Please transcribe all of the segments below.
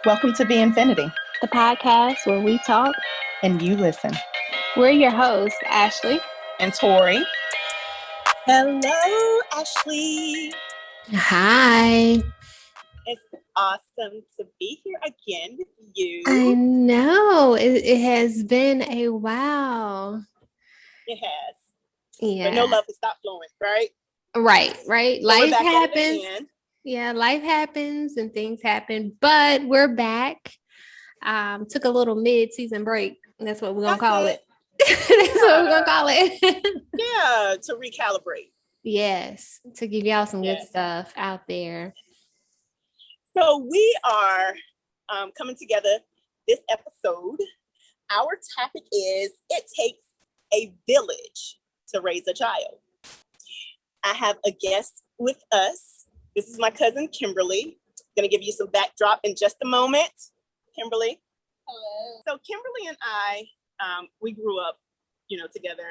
Welcome to VNfiniti, the podcast where we talk and you listen. We're your hosts, Ashley and Tori. Hello, Ashley. Hi. It's awesome to be here again with you. I know. It has been a while. It has. Yeah. But no love has stopped flowing, right? Right. So life happens. Yeah, life happens and things happen, but we're back. Took a little mid-season break. That's what we're going to call it. That's what we're going to call it. Yeah, to recalibrate. Yes, to give y'all some good stuff out there. So we are coming together this episode. Our topic is it takes a village to raise a child. I have a guest with us. This is my cousin, Kimberly. I'm going to give you some backdrop in just a moment. Kimberly. Hello. So Kimberly and I, we grew up, together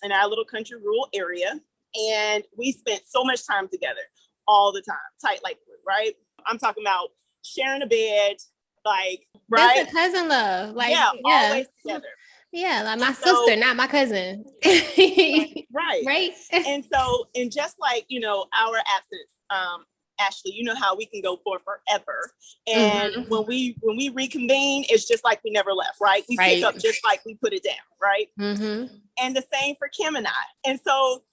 in our little country rural area. And we spent so much time together all the time, tight like glue, right? I'm talking about sharing a bed, right? That's a cousin love. Always together. Yeah, like my sister, not my cousin. Right. And just like, our absence, Ashley, you know how we can go for forever. And when we reconvene, it's just like we never left, right? We pick up just like we put it down, right? Mm-hmm. And the same for Kim and I. And so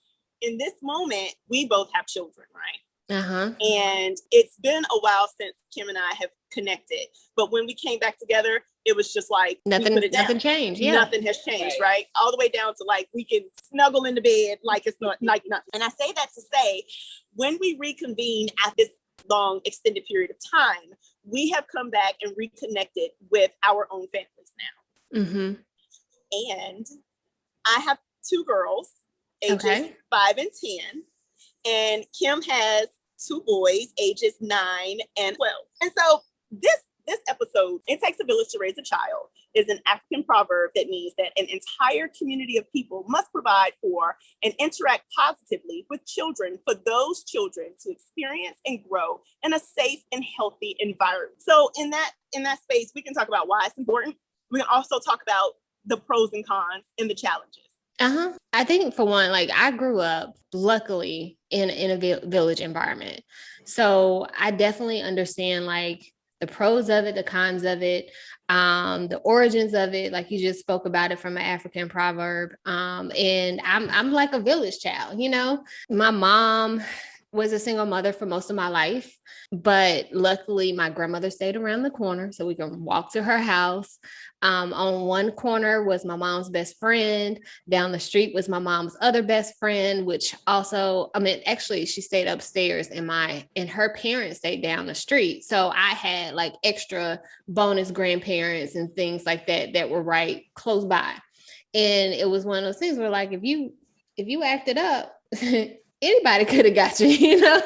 in this moment, we both have children, right? And it's been a while since Kim and I have connected. But when we came back together, it was just like nothing changed. Yeah. Nothing has changed, right? All the way down to like we can snuggle in the bed like it's not like nothing. And I say that to say, when we reconvene at this long extended period of time, we have come back and reconnected with our own families now. And I have two girls, ages 5 and 10. And Kim has two boys, ages 9 and 12. And so this episode, it takes a village to raise a child, is an African proverb that means that an entire community of people must provide for and interact positively with children for those children to experience and grow in a safe and healthy environment. So in that space, we can talk about why it's important. We can also talk about the pros and cons and the challenges. I think for one, like I grew up luckily in a village environment. So I definitely understand like the pros of it, the cons of it, the origins of it, like you just spoke about it from an African proverb. And I'm like a village child, my mom was a single mother for most of my life, but luckily my grandmother stayed around the corner so we can walk to her house. On one corner was my mom's best friend. Down the street was my mom's other best friend, which also, actually she stayed upstairs and her parents stayed down the street. So I had like extra bonus grandparents and things like that were right close by. And it was one of those things where like, if you acted up, anybody could have got you,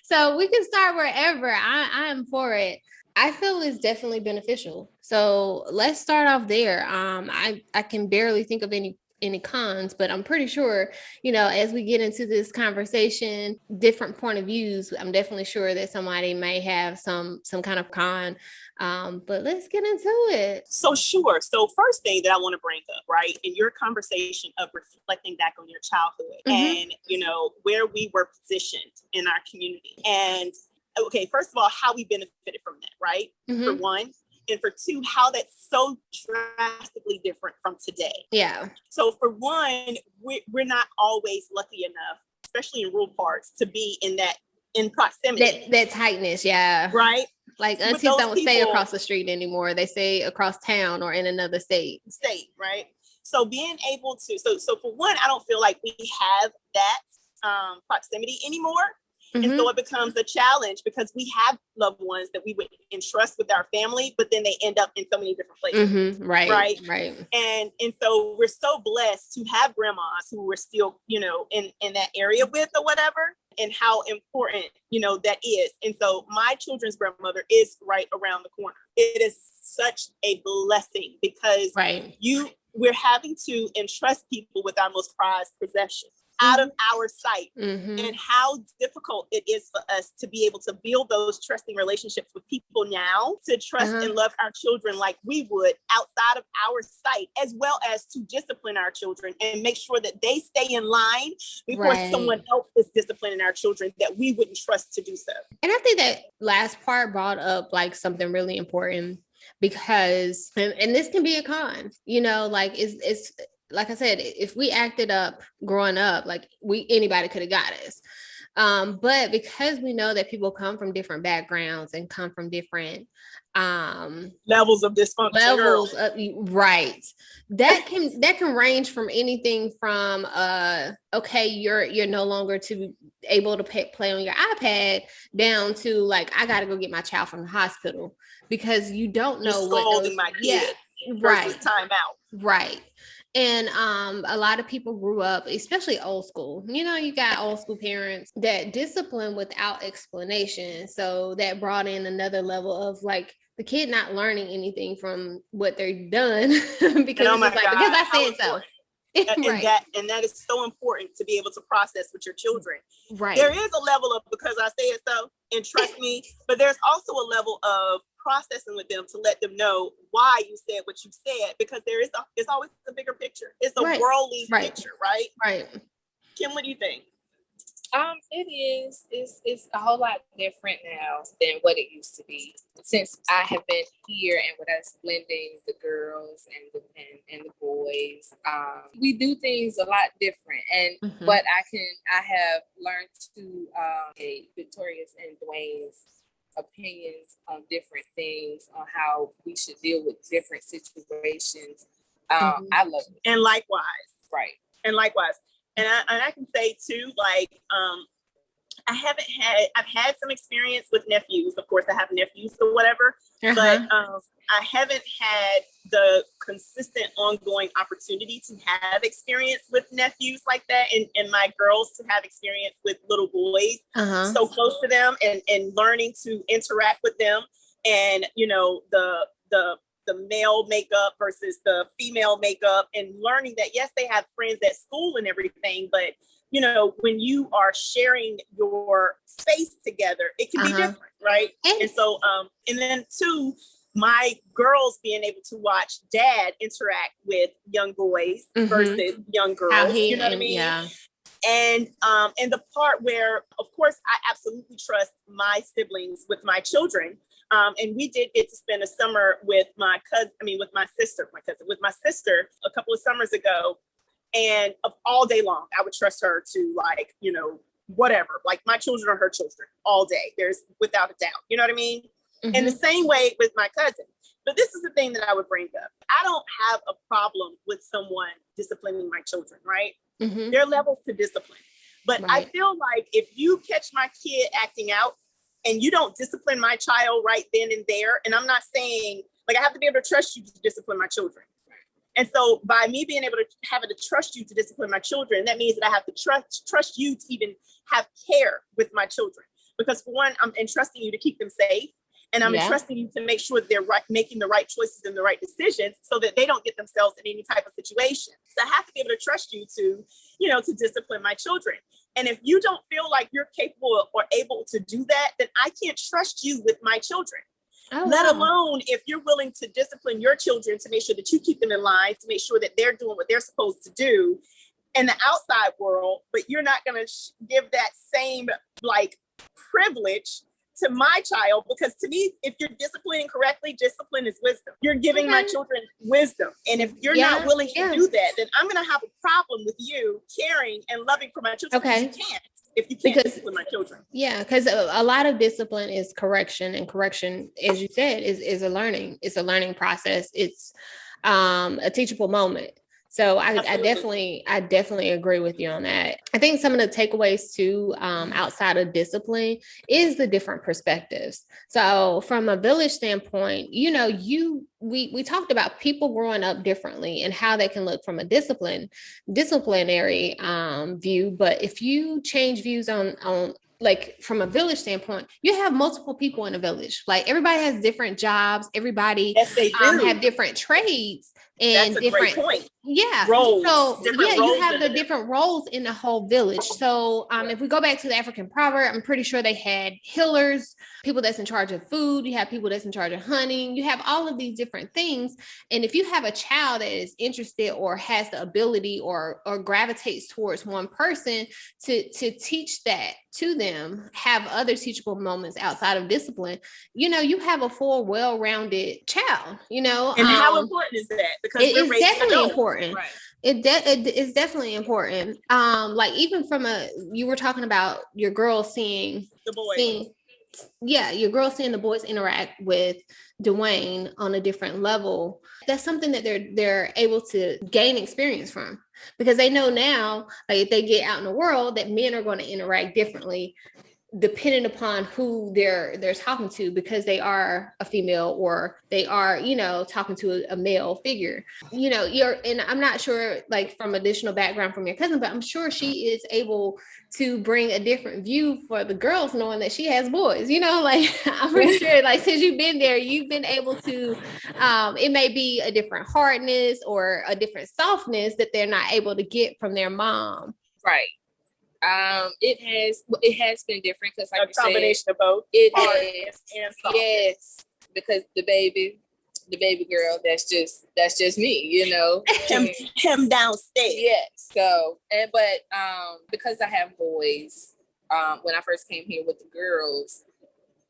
so we can start wherever. I am for it. I feel it's definitely beneficial. So let's start off there. I can barely think of any cons, but I'm pretty sure, as we get into this conversation, different point of views, I'm definitely sure that somebody may have some kind of con. But let's get into it. So sure. So first thing that I want to bring up, right, in your conversation of reflecting back on your childhood and, where we were positioned in our community. And okay, first of all, how we benefited from that, right? For one. And for two, how that's so drastically different from today. Yeah. So for one, we're not always lucky enough, especially in rural parts, to be in proximity. That tightness, yeah. Right? Like aunties don't stay across the street anymore. They stay across town or in another state, right? So being able to, so for one, I don't feel like we have that proximity anymore. And so it becomes a challenge because we have loved ones that we would entrust with our family, but then they end up in so many different places. Right. And so we're so blessed to have grandmas who we're still, in that area with or whatever, and how important, that is. And so my children's grandmother is right around the corner. It is such a blessing because we're having to entrust people with our most prized possessions. out of our sight, Mm-hmm. and how difficult it is for us to be able to build those trusting relationships with people now, to trust and love our children like we would outside of our sight, as well as to discipline our children and make sure that they stay in line before someone else is disciplining our children that we wouldn't trust to do so. And I think that last part brought up like something really important, because, and this can be a con, you know, like it's like I said, if we acted up growing up, like anybody could have got us. But because we know that people come from different backgrounds and come from different levels of dysfunction, right, that can range from anything from okay, you're no longer to able to play on your iPad, down to like, I got to go get my child from the hospital because you don't know what those, my kid versus time out. Right. And a lot of people grew up, especially old school. You know, you got old school parents that discipline without explanation. So that brought in another level of like the kid not learning anything from what they're done because it's like, because I said so. And that is so important to be able to process with your children. Right. There is a level of because I said so and trust me, but there's also a level of processing with them to let them know why you said what you said, because it's always a bigger picture. It's a worldly picture, right? Right. Kim, what do you think? It is. It's a whole lot different now than what it used to be. Since I have been here and with us blending the girls and the boys, we do things a lot different. And but I have learned to Victoria's and Dwayne's opinions on different things, on how we should deal with different situations. I love it. And likewise. Right. And likewise. And I can say too, like, I've had some experience with nephews. Of course, I have nephews or whatever, but I haven't had the consistent ongoing opportunity to have experience with nephews like that, and my girls to have experience with little boys so close to them, and learning to interact with them, and, you know, the male makeup versus the female makeup, and learning that, yes, they have friends at school and everything, but, you know, when you are sharing your space together, it can be different, right? And so, and then two, my girls being able to watch dad interact with young boys versus young girls, you know what I mean? Yeah. And the part where, of course, I absolutely trust my siblings with my children. And we did get to spend a summer with my sister a couple of summers ago. And all day long, I would trust her to, like, you know, whatever, like my children are her children all day. There's without a doubt, you know what I mean? In the same way with my cousin. But this is the thing that I would bring up. I don't have a problem with someone disciplining my children, right? There are levels to discipline. But I feel like if you catch my kid acting out and you don't discipline my child right then and there, and I'm not saying, like, I have to be able to trust you to discipline my children. And so by me being able to having to trust you to discipline my children, that means that I have to trust you to even have care with my children. Because for one, I'm entrusting you to keep them safe. And I'm entrusting you to make sure that they're making the right choices and the right decisions so that they don't get themselves in any type of situation. So I have to be able to trust you to, you know, to discipline my children. And if you don't feel like you're capable or able to do that, then I can't trust you with my children. Let alone if you're willing to discipline your children to make sure that you keep them in line, to make sure that they're doing what they're supposed to do in the outside world, but you're not going to give that same, like, privilege to my child, because to me, if you're disciplining correctly, discipline is wisdom. You're giving my children wisdom. And if you're not willing to do that, then I'm going to have a problem with you caring and loving for my children. Okay. You can't. If you can't discipline my children. Yeah, because a lot of discipline is correction, and correction, as you said, is a learning. It's a learning process. It's a teachable moment. So I definitely agree with you on that. I think some of the takeaways too, outside of discipline, is the different perspectives. So from a village standpoint, you know, we talked about people growing up differently and how they can look from a disciplinary view. But if you change views on like from a village standpoint, you have multiple people in a village. Like everybody has different jobs. Everybody have different trades and that's a different great point. roles. So Different you roles have in the it. different roles in the whole village. So if we go back to the African proverb, I'm pretty sure they had healers, people that's in charge of food. You have people that's in charge of hunting. You have all of these different things. And if you have a child that is interested or has the ability or gravitates towards one person to teach that to them, have other teachable moments outside of discipline, you have a full, well-rounded child, And how important is that? Because it's raising definitely adults. important. Right. It is definitely important. Like even from you were talking about your girls seeing The boys. your girls seeing the boys interact with Dwayne on a different level. That's something that they're able to gain experience from, because they know now, like if they get out in the world, that men are going to interact differently depending upon who they're talking to, because they are a female or they are, talking to a male figure. And I'm not sure, like from additional background from your cousin, but I'm sure she is able to bring a different view for the girls, knowing that she has boys, like I'm pretty sure, like since you've been there, you've been able to, it may be a different hardness or a different softness that they're not able to get from their mom. Right. It has been different because, like, a combination of both. It has, and softness. yes, because the baby girl, that's just me, him downstairs. Yes. So, but because I have boys, when I first came here with the girls,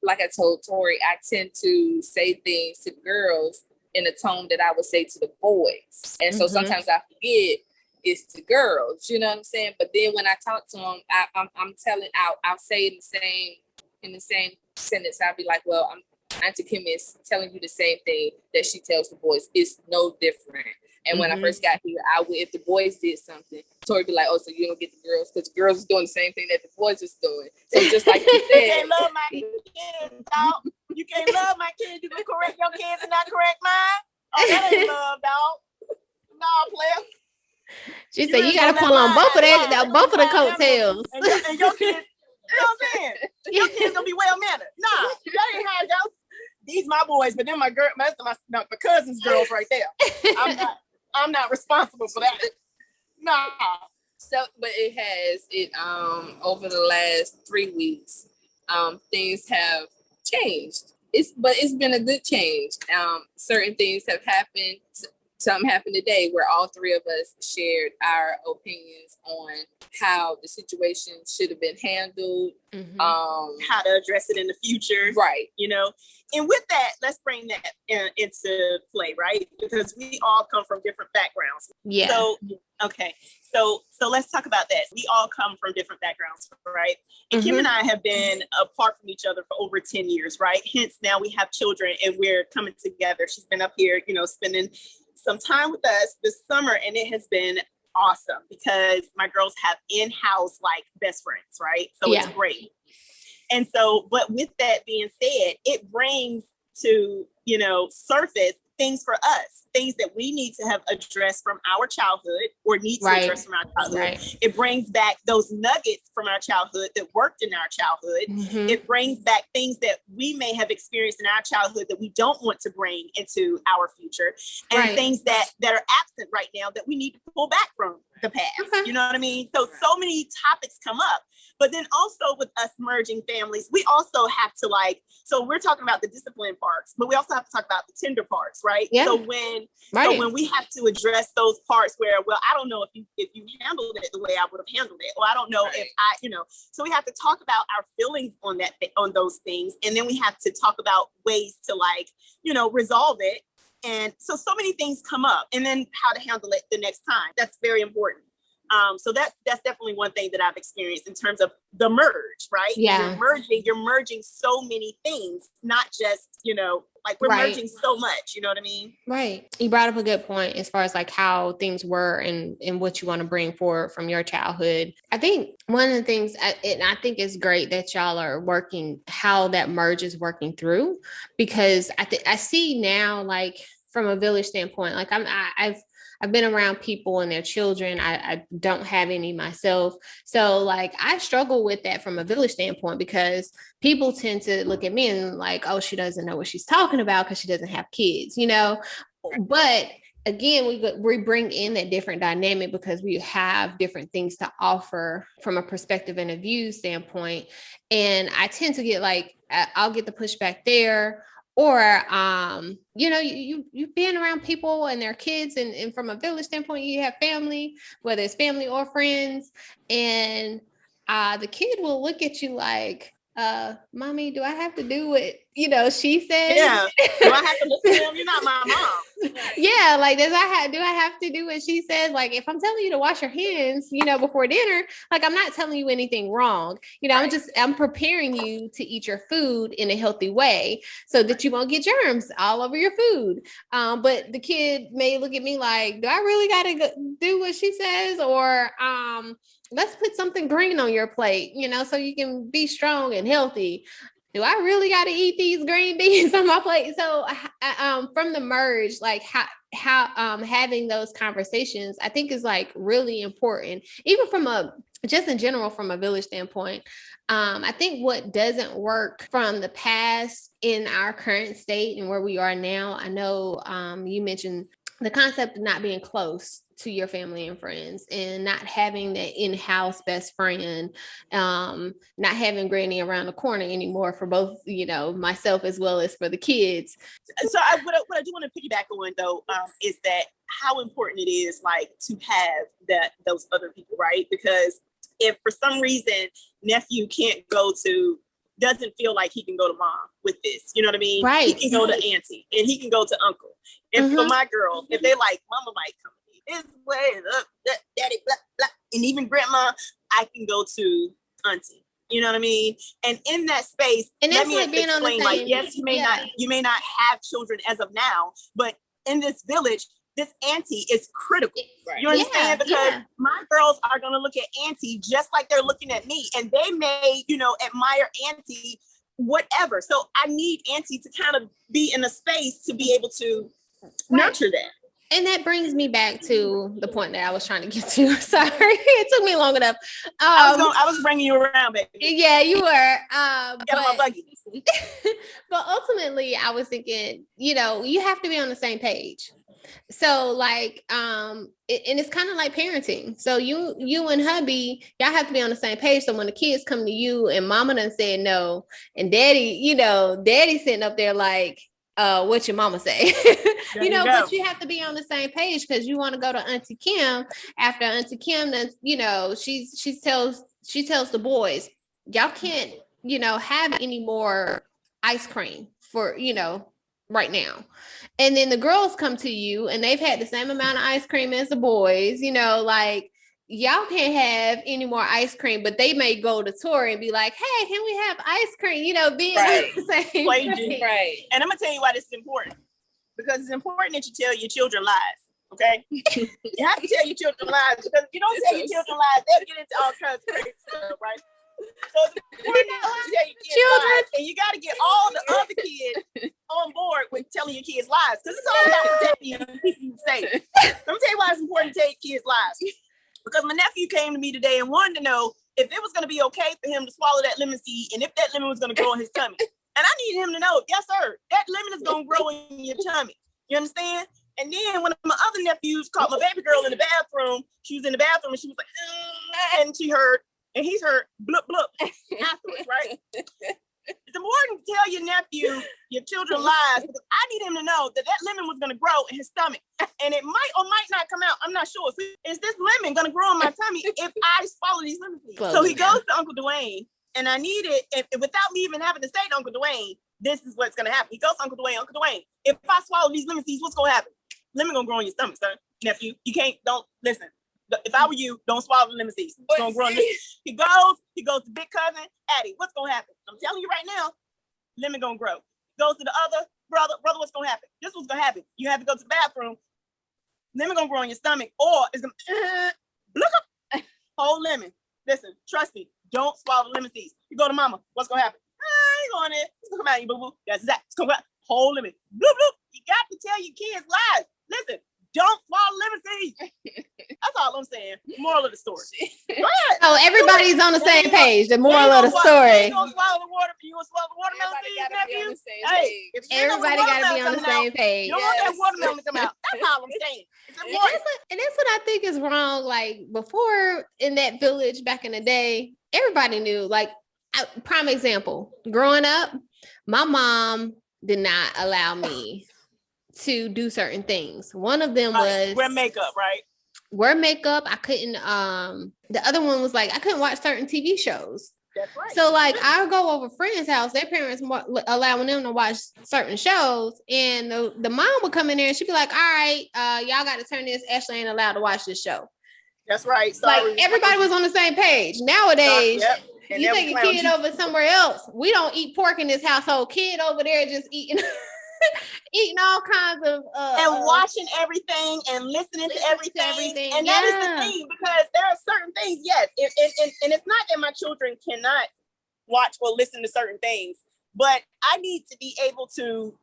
like I told Tori, I tend to say things to the girls in a tone that I would say to the boys, and so sometimes I forget it's to girls, you know what I'm saying? But then when I talk to them, I'll say it in the same sentence. I'll be like, well, Auntie Kim is telling you the same thing that she tells the boys. It's no different. And when I first got here, if the boys did something, Tori be like, oh, so you don't get the girls, because the girls is doing the same thing that the boys is doing. So just like you said, you can't love my kids, dog. You can't love my kids. You can correct your kids and not correct mine. Oh, that ain't love, dog. No, player. She said you gotta pull on both of the coattails. And your kids, you know what I'm saying? Your kids gonna be well mannered. Nah, that ain't how it goes. These my boys, but then my cousin's girls right there. I'm not responsible for that. Nah. So, but it over the last 3 weeks, things have changed. It's been a good change. Certain things have happened. Something happened today where all three of us shared our opinions on how the situation should have been handled, how to address it in the future, right? And with that, let's bring that into play, right? Because we all come from different backgrounds. Yeah. So okay, so let's talk about that. We all come from different backgrounds, right? And Kim and I have been apart from each other for over 10 years, right? Hence now we have children and we're coming together. She's been up here, spending some time with us this summer, and it has been awesome because my girls have in-house like best friends, right? So it's great. And so, but with that being said, it brings to, surface things for us, things that we need to have addressed from our childhood or need to address from our childhood. Right. It brings back those nuggets from our childhood that worked in our childhood. It brings back things that we may have experienced in our childhood that we don't want to bring into our future, and things that are absent right now that we need to pull back from the past. You know what I mean? So many topics come up. But then also with us merging families, we also have to so we're talking about the discipline parts, but we also have to talk about the tender parts, right? Yeah. So when we have to address those parts where, well, I don't know if you handled it the way I would have handled it, or I don't know if so we have to talk about our feelings on on those things. And then we have to talk about ways to resolve it. And so many things come up, and then how to handle it the next time. That's very important. So that's definitely one thing that I've experienced in terms of the merge, right? Yeah. You're merging so many things, not just, we're merging so much, you know what I mean? Right. You brought up a good point as far as how things were and what you want to bring forward from your childhood. I think one of the things, and I think it's great that y'all are working, how that merge is working through, because I see now, from a village standpoint, I've been around people and their children. I don't have any myself. So I struggle with that from a village standpoint, because people tend to look at me and oh, she doesn't know what she's talking about because she doesn't have kids, but again, we bring in that different dynamic because we have different things to offer from a perspective and a view standpoint. And I tend to get like, I'll get the pushback there, or, you know, you've been around people and their kids, and from a village standpoint, you have family, whether it's family or friends, and the kid will look at you like, mommy, do I have to do what, you know, she says? Yeah. Do I have to listen to him? You're not my mom. Yeah. Like, do I have to do what she says? Like, if I'm telling you to wash your hands, you know, before dinner, like, I'm not telling you anything wrong. You know, Right. I'm preparing you to eat your food in a healthy way so that you won't get germs all over your food. But the kid may look at me like, do I really got to do what she says? Or, let's put something green on your plate, you know, so you can be strong and healthy. Do I really got to eat these green beans on my plate? So from the merge, like how having those conversations, I think is like really important, even from just in general, from a village standpoint. I think what doesn't work from the past in our current state and where we are now, I know you mentioned the concept of not being close to your family and friends, and not having that in-house best friend, not having granny around the corner anymore for both, you know, myself as well as for the kids. So what I do want to piggyback on though, is that how important it is like to have those other people, right? Because if for some reason nephew doesn't feel like he can go to mom with this, you know what I mean? Right. He can go to auntie and he can go to uncle. And for my girls, if they like, mama might come this way, daddy, blah, blah, and even grandma, I can go to auntie. You know what I mean? And in that space, and let that's me like being on the same, like, yes, you may not have children as of now, but in this village, this auntie is critical. Right. You understand? Because my girls are going to look at auntie just like they're looking at me, and they may, you know, admire auntie, whatever. So I need auntie to kind of be in a space to be able to nurture that. And that brings me back to the point that I was trying to get to. Sorry, it took me long enough. I was bringing you around, baby. Yeah, you were. But ultimately, I was thinking, you know, you have to be on the same page. So like, and it's kind of like parenting. So you and hubby, y'all have to be on the same page. So when the kids come to you and mama done said no, and daddy sitting up there like, what your mama say? you know, but you have to be on the same page, because you want to go to Auntie Kim after Auntie Kim, then, you know, she tells the boys, y'all can't, you know, have any more ice cream for, you know, right now. And then the girls come to you and they've had the same amount of ice cream as the boys, you know, like, y'all can't have any more ice cream, but they may go to Tori and be like, hey, can we have ice cream? You know, being right. the same. Right. And I'm going to tell you why this is important. Because it's important that you tell your children lies, okay? You have to tell your children lies, because if you don't tell your children lies, they'll get into all kinds of crazy stuff, right? So it's important that you tell your kids lies, and you got to get all the other kids on board with telling your kids lies, because it's all about protecting you and keeping you safe. Let me tell you why it's important to tell your kids lies. Because my nephew came to me today and wanted to know if it was going to be okay for him to swallow that lemon seed, and if that lemon was going to grow in his tummy. And I need him to know, yes, sir, that lemon is going to grow in your tummy. You understand? And then one of my other nephews caught my baby girl in the bathroom. She was in the bathroom and she was like, and she heard, and he's heard blup, blup afterwards, right? It's important to tell your nephew, your children lies, because I need him to know that lemon was going to grow in his stomach. And it might or might not come out. I'm not sure. So is this lemon going to grow in my tummy if I swallow these lemon seeds? So he goes to Uncle Dwayne, and I need it, and without me even having to say to Uncle Dwayne, this is what's going to happen. He goes to Uncle Dwayne, if I swallow these lemon seeds, what's going to happen? Lemon going to grow in your stomach, sir. Nephew, listen. If I were you, don't swallow the lemon seeds. It's going to grow in this. He goes to big cousin, Addie, what's going to happen? I'm telling you right now, lemon going to grow. Goes to the other brother, what's going to happen? This is what's going to happen. You have to go to the bathroom. Lemon going to grow in your stomach, or it's going to, look up, whole lemon. Listen, trust me, don't swallow the lemon seeds. You go to mama, what's going to happen? I ain't going there. It's going to come out, you boo-boo. That's that. It's going to come out, whole lemon. Bloop, bloop. You got to tell your kids lies. Listen, don't swallow lemon seeds. That's all I'm saying. Moral of the story. Go ahead. Oh, everybody's on the same page. The moral of the story. You gonna swallow the water? You gonna swallow the watermelon seeds, nephew? Hey, everybody gotta be on the same page. You don't want that watermelon to come out. That's all I'm saying. It's And important. that's what I think is wrong. Like before in that village back in the day, everybody knew. Like prime example, growing up, my mom did not allow me to do certain things. One of them was wear makeup, right? Wear makeup. I couldn't. The other one was like I couldn't watch certain TV shows. That's right. So like I'll go over friends' house, their parents allowing them to watch certain shows, and the mom would come in there and she'd be like, "All right, y'all got to turn this. Ashley ain't allowed to watch this show." That's right. Sorry. Like everybody was on the same page. Nowadays, yep. you take a kid over somewhere else. We don't eat pork in this household. Kid over there just eating. Eating all kinds of and watching everything and listening to everything. And that is the thing, because there are certain things, yes, and it's not that my children cannot watch or listen to certain things, but I need to be able to,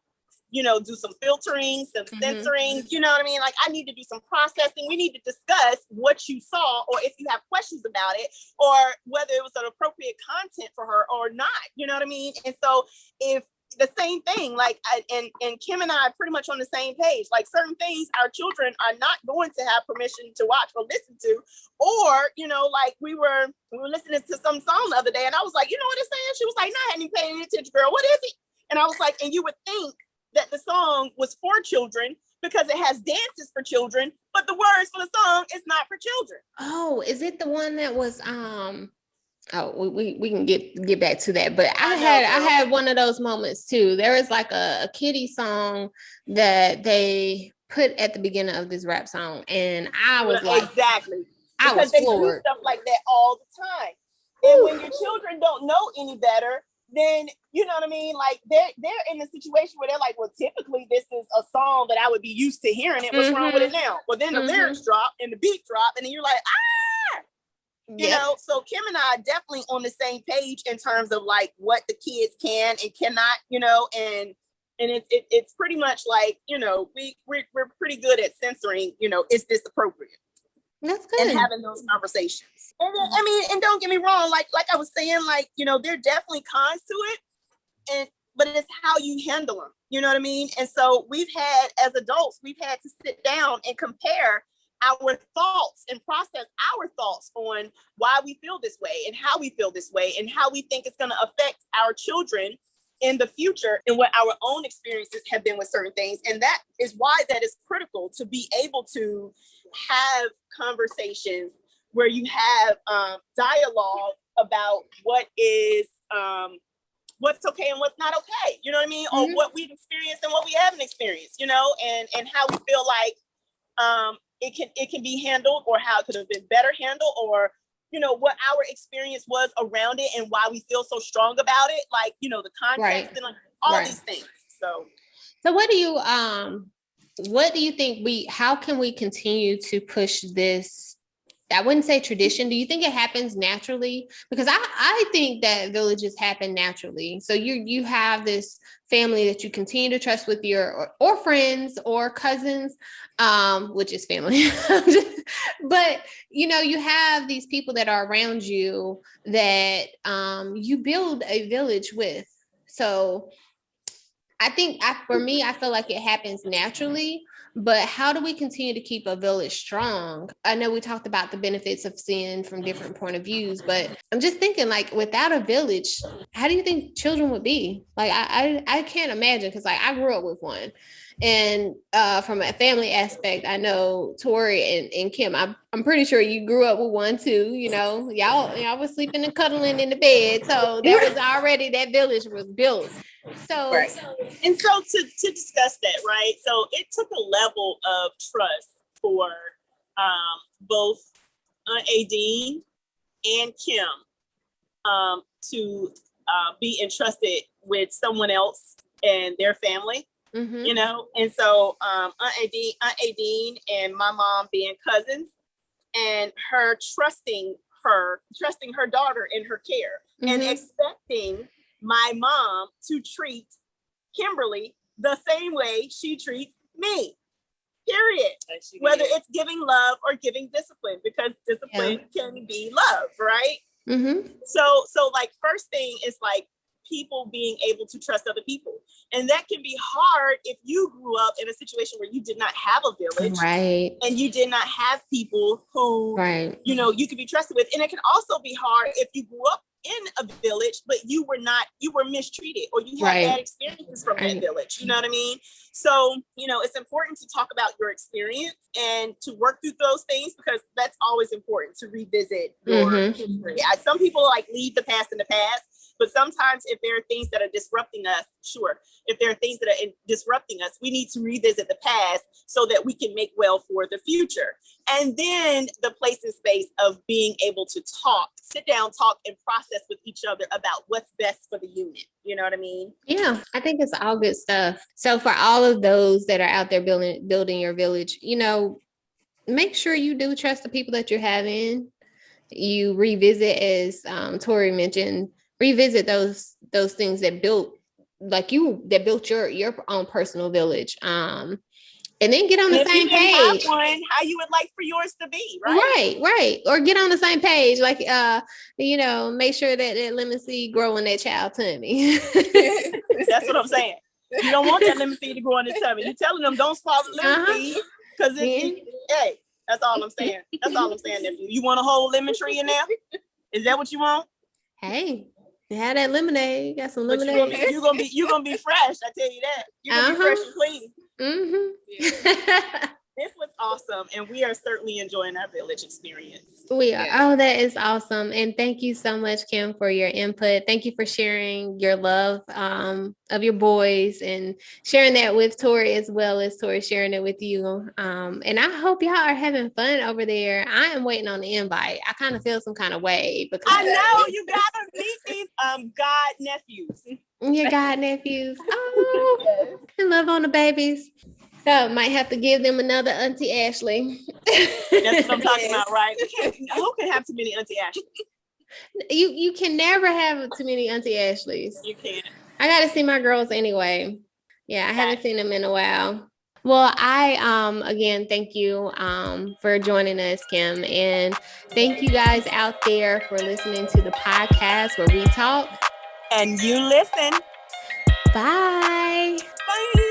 do some filtering, some censoring, you know what I mean? Like I need to do some processing. We need to discuss what you saw, or if you have questions about it, or whether it was an appropriate content for her or not, you know what I mean? And so if the same thing, like and Kim and I are pretty much on the same page. Like certain things our children are not going to have permission to watch or listen to, or like we were listening to some song the other day, and I was like, you know what it's saying? She was like, no, I hadn't even paid any attention, girl. What is it? And I was like, and you would think that the song was for children because it has dances for children, but the words for the song is not for children. Oh, is it the one that was Oh, we can get back to that, but I had one of those moments too. There was like a kiddie song that they put at the beginning of this rap song, and I was like, exactly, I was floored. Do stuff like that all the time. And when your children don't know any better, then you know what I mean. Like they're in a situation where they're like, well, typically this is a song that I would be used to hearing. It what's wrong with it now? Well, then the lyrics drop and the beat drop, and then you're like, You know, so Kim and I are definitely on the same page in terms of like what the kids can and cannot, and it's pretty much like, we're pretty good at censoring, is this appropriate? That's good. And having those conversations. And then, and don't get me wrong, like I was saying, like, there are definitely cons to it, but it's how you handle them. You know what I mean? And so as adults, we've had to sit down and compare our thoughts and process our thoughts on why we feel this way and how we feel this way and how we think it's going to affect our children in the future and what our own experiences have been with certain things. And that is why that is critical, to be able to have conversations where you have dialogue about what is what's okay and what's not okay, you know what I mean? Or what we've experienced and what we haven't experienced, and how we feel like it can be handled, or how it could have been better handled, or what our experience was around it and why we feel so strong about it, like the context and like all these things. So what do you think how can we continue to push this? I wouldn't say tradition. Do you think it happens naturally? Because I think that villages happen naturally. So you have this family that you continue to trust with your or friends or cousins, which is family. But you have these people that are around you that you build a village with. So I think for me, I feel like it happens naturally. But how do we continue to keep a village strong? I know we talked about the benefits of seeing from different point of views, but I'm just thinking, like, without a village, how do you think children would be? Like, I can't imagine, because like I grew up with one. And from a family aspect, I know Tori and Kim, I'm pretty sure you grew up with one too. Y'all was sleeping and cuddling in the bed. So there was already, that village was built. So, and so to discuss that, right? So it took a level of trust for both Aunt Adine and Kim to be entrusted with someone else and their family. And so Aunt Adine and my mom being cousins, and her trusting her daughter in her care, and expecting my mom to treat Kimberly the same way she treats me, period. Whether it's giving love or giving discipline, because discipline can be love, right? So like, first thing is like, people being able to trust other people. And that can be hard if you grew up in a situation where you did not have a village, right, and you did not have people who, right, you know, you could be trusted with. And it can also be hard if you grew up in a village, but you were mistreated, or you had right, bad experiences from right. that village. You know what I mean? So, you know, it's important to talk about your experience and to work through those things, because that's always important, to revisit your history. Some people like leave the past in the past, but sometimes if there are things that are disrupting us, if there are things that are disrupting us, we need to revisit the past so that we can make well for the future. And then the place and space of being able to sit down, talk, and process with each other about what's best for the unit. You know what I mean? Yeah, I think it's all good stuff. So for all of those that are out there building your village, you know, make sure you do trust the people that you're having. You revisit, as Tori mentioned, revisit those things that built your own personal village. And then get on the same page. How you would like for yours to be, right? Right. Or get on the same page, like you know, make sure that lemon seed grow in that child tummy. That's what I'm saying. You don't want that lemon seed to grow in his tummy. You're telling them don't swallow the lemon seed, because hey, that's all I'm saying. That's all I'm saying, nephew. You want a whole lemon tree in there? Is that what you want? Hey, you had that lemonade. Got some lemonade. You're gonna be fresh. I tell you that. You're gonna be fresh and clean. This was awesome, and we are certainly enjoying our village experience. We are. Oh, that is awesome. And thank you so much, Kim, for your input. Thank you for sharing your love of your boys, and sharing that with Tori, as well as Tori sharing it with you. And I hope y'all are having fun over there. I am waiting on the invite. I kind of feel some kind of way, because I know you gotta meet these god nephews. Your god nephews. Oh, and love on the babies. So might have to give them another Auntie Ashley. That's what I'm talking about, right? Who can have too many Auntie Ashleys? You can never have too many Auntie Ashleys. You can't. I got to see my girls anyway. Yeah, I haven't seen them in a while. Well, I again thank you for joining us, Kim, and thank you guys out there for listening to the podcast where we talk and you listen. Bye. Bye.